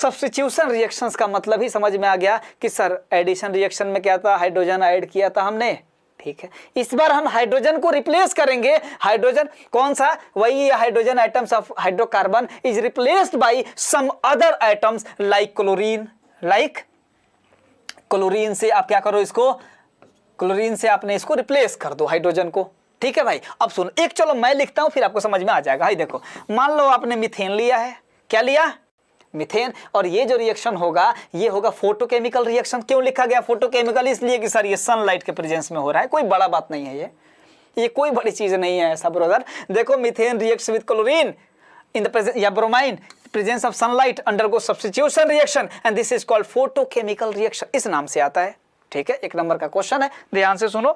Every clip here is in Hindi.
सब्स्टिट्यूशन रिएक्शंस का मतलब ही समझ में आ गया कि सर एडिशन रिएक्शन में क्या था, हाइड्रोजन ऐड किया था हमने, ठीक है। इस बार हम हाइड्रोजन को रिप्लेस करेंगे। हाइड्रोजन कौन सा, वही hydrogen atoms of hydrocarbon is replaced by some other atoms like chlorine. Like chlorine से आप क्या करो, इसको क्लोरीन से आपने इसको रिप्लेस कर दो हाइड्रोजन को, ठीक है भाई। अब सुनो एक, चलो मैं लिखता हूं फिर आपको समझ में आ जाएगा। भाई देखो, मान लो आपने मीथेन लिया है, क्या लिया, मीथेन, और ये जो रिएक्शन होगा ये होगा फोटोकेमिकल रिएक्शन। क्यों लिखा गया फोटोकेमिकल, इसलिए कि सर ये सनलाइट के प्रेजेंस में हो रहा है, कोई बड़ा बात नहीं है, ये कोई बड़ी चीज नहीं है ऐसा ब्रदर। देखो methane reacts with chlorine in the presence या bromine presence of sunlight undergo substitution reaction and this is called photochemical reaction, इस नाम से आता है, ठीक है। 1 नंबर का क्वेश्चन है, ध्यान से सुनो।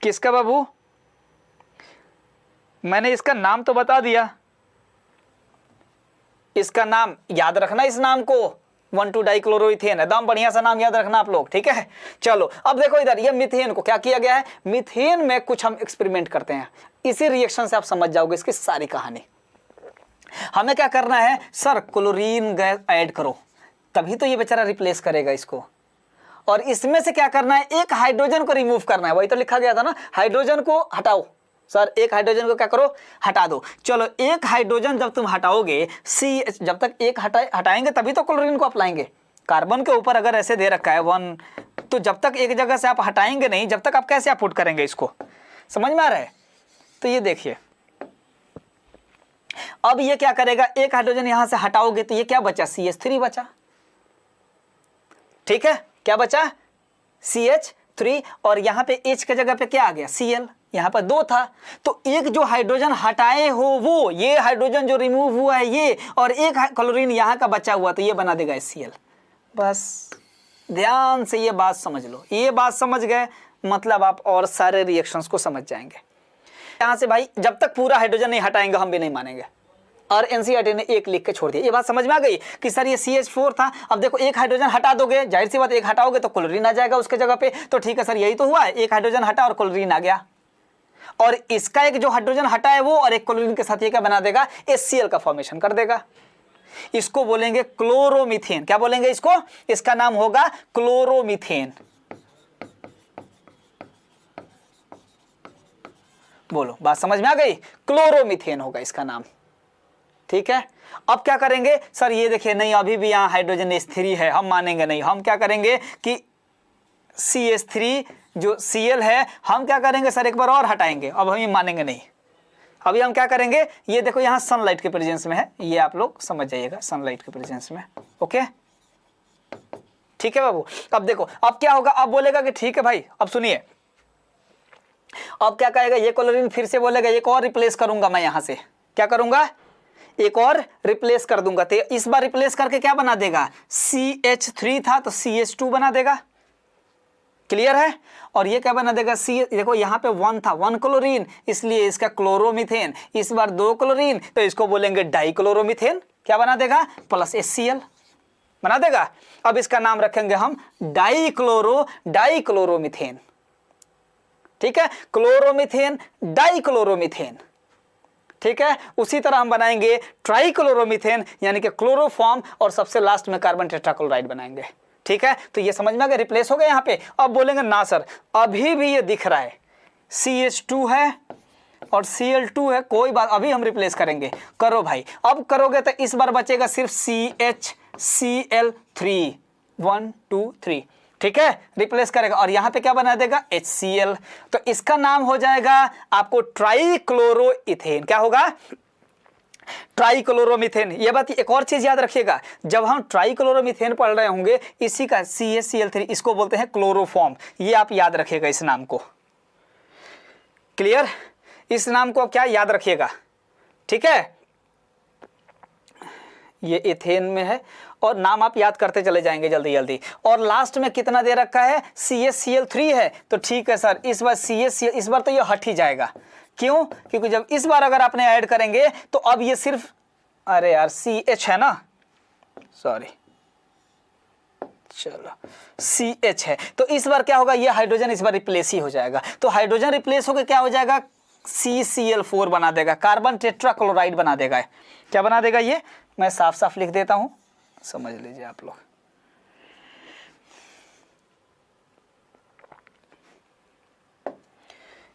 किसका बाबू, मैंने इसका नाम तो बता दिया, इसका नाम याद रखना, इस नाम को 1,2-डाइक्लोरोइथेन, एकदम बढ़िया सा नाम याद रखना आप लोग, ठीक है। चलो अब देखो इधर, ये मीथेन को क्या किया गया है, मीथेन में कुछ हम एक्सपेरिमेंट करते हैं, इसी रिएक्शन से आप समझ जाओगे इसकी सारी कहानी। हमें क्या करना है, सर क्लोरीन गैस ऐड करो, तभी तो ये बेचारा रिप्लेस करेगा इसको, और इसमें से क्या करना है, एक हाइड्रोजन को रिमूव करना है, वही तो लिखा गया था ना, हाइड्रोजन को हटाओ। सर एक हाइड्रोजन को क्या करो, हटा दो। चलो एक हाइड्रोजन जब तुम हटाओगे, CH जब तक एक हटाएंगे तभी तो क्लोरीन को अप्लाएंगे। कार्बन के ऊपर अगर ऐसे दे रखा है 1, तो जब तक एक जगह से आप हटाएंगे नहीं, जब तक आप कैसे आप पुट करेंगे इसको, समझ में आ रहा है। तो ये देखिए, अब ये क्या करेगा, एक हाइड्रोजन यहां से हटाओगे तो ये क्या बचा, CH3 बचा, ठीक है। क्या बचा, CH3, और यहां पे H की जगह पे क्या आ गया, Cl, यहां पर 2 था, तो एक जो हाइड्रोजन हटाए हो वो, ये हाइड्रोजन जो रिमूव हुआ है ये, और एक क्लोरीन यहां का बचा हुआ, तो ये बना देगा HCl। बस ध्यान से ये बात समझ लो, ये बात समझ गए मतलब आप और सारे रिएक्शंस को समझ जाएंगे। यहां से भाई जब तक पूरा हाइड्रोजन नहीं हटाएंगे हम भी नहीं मानेंगे, और एनसीईआरटी ने 1 लिख के छोड़ दिया। ये बात समझ में आ गई कि सर ये CH4 था, अब देखो एक हाइड्रोजन हटा दोगे, जाहिर सी बात एक हटाओगे तो क्लोरीन आ जाएगा उसके जगह पे, तो ठीक है सर यही तो हुआ है, एक हाइड्रोजन हटा और क्लोरीन आ गया, और इसका एक जो हाइड्रोजन हटा है वो और एक क्लोरीन के साथ ये क्या बना देगा, HCl का फॉर्मेशन कर देगा। इसको बोलेंगे क्लोरोमीथेन। क्या बोलेंगे इसको, इसका नाम होगा क्लोरोमीथेन। बोलो बात समझ में आ गई, क्लोरोमीथेन होगा इसका नाम, ठीक है। अब क्या करेंगे, सर ये देखिए नहीं अभी भी यहां हाइड्रोजन H3 है, हम मानेंगे नहीं। हम क्या करेंगे कि CH3 जो Cl है हम क्या करेंगे सर एक बार और हटाएंगे, अब हम ये मानेंगे नहीं। अभी हम क्या करेंगे, ये देखो यहाँ सनलाइट के प्रेजेंस में है, ये आप लोग समझ जाइएगा, सनलाइट के प्रेजेंस में, ओके ठीक है बाबू। अब देखो अब क्या होगा, अब बोलेगा कि ठीक है भाई, अब सुनिए, अब क्या कहेगा, ये क्लोरीन फिर से बोलेगा एक और रिप्लेस करूंगा मैं, यहां से क्या करूंगा, एक और रिप्लेस कर दूंगा। तो इस बार रिप्लेस करके क्या बना देगा, CH3 था तो CH2 बना देगा, क्लियर है। और ये क्या बना देगा, देखो यहाँ पे 1 था, 1 क्लोरीन, इसलिए इसका क्लोरोमीथेन, इस बार 2 क्लोरीन तो इसको बोलेंगे डाइक्लोरोमीथेन, क्या बना देगा, प्लस HCl बना देगा। अब इसका नाम रखेंगे हम डाइक्लोरोमीथेन, ठीक है, क्लोरोमीथेन डाइक्लोरोमीथेन, ठीक है। उसी तरह हम बनाएंगे ट्राइक्लोरोमीथेन यानी कि क्लोरोफॉर्म, और सबसे लास्ट में कार्बन टेट्राक्लोराइड बनाएंगे, ठीक है। तो ये समझ में आ गया, रिप्लेस हो गया यहाँ पे। अब बोलेंगे ना सर अभी भी ये दिख रहा है CH2 है और Cl2 है, कोई बात, अभी हम रिप्लेस करेंगे, करो भाई। अब करोगे तो इस बार बचेगा सिर्फ CHCl3, 1 2 3, ठीक है, रिप्लेस करेगा, और यहां पे क्या बना देगा, HCl। तो इसका नाम हो जाएगा आपको ट्राइक्लोरोइथेन। क्या होगा, ट्राइक्लोरोमीथेन। ये बात एक और चीज याद रखिएगा, जब हम ट्राइक्लोरोमीथेन पढ़ रहे होंगे, इसी का CHCl3 इसको बोलते हैं क्लोरोफॉर्म, ये आप याद रखिएगा इस नाम को, क्लियर। इस नाम को क्या याद रखिएगा, ठीक है। ये इथेन में है और नाम आप याद करते चले जाएंगे जल्दी जल्दी। और लास्ट में कितना दे रखा है, CHCl3 है, तो ठीक है सर इस बार CHCl, इस बार तो ये हट ही जाएगा। क्यों, क्योंकि जब इस बार अगर आपने ऐड करेंगे तो अब ये सिर्फ, अरे यार CH है ना, सॉरी चलो CH है, तो इस बार क्या होगा, ये हाइड्रोजन इस बार रिप्लेस ही हो जाएगा। तो हाइड्रोजन रिप्लेस होकर क्या हो जाएगा, CCl4 बना देगा, कार्बन टेट्राक्लोराइड बना देगा। क्या बना देगा, ये मैं साफ साफ लिख देता हूं, समझ लीजिए आप लोग।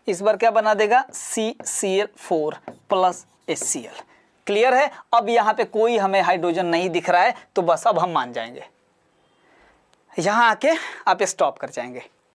इस बार क्या बना देगा, CCl4 प्लस HCl। क्लियर है। अब यहां पे कोई हमें हाइड्रोजन नहीं दिख रहा है, तो बस अब हम मान जाएंगे, यहां आके आप स्टॉप कर जाएंगे।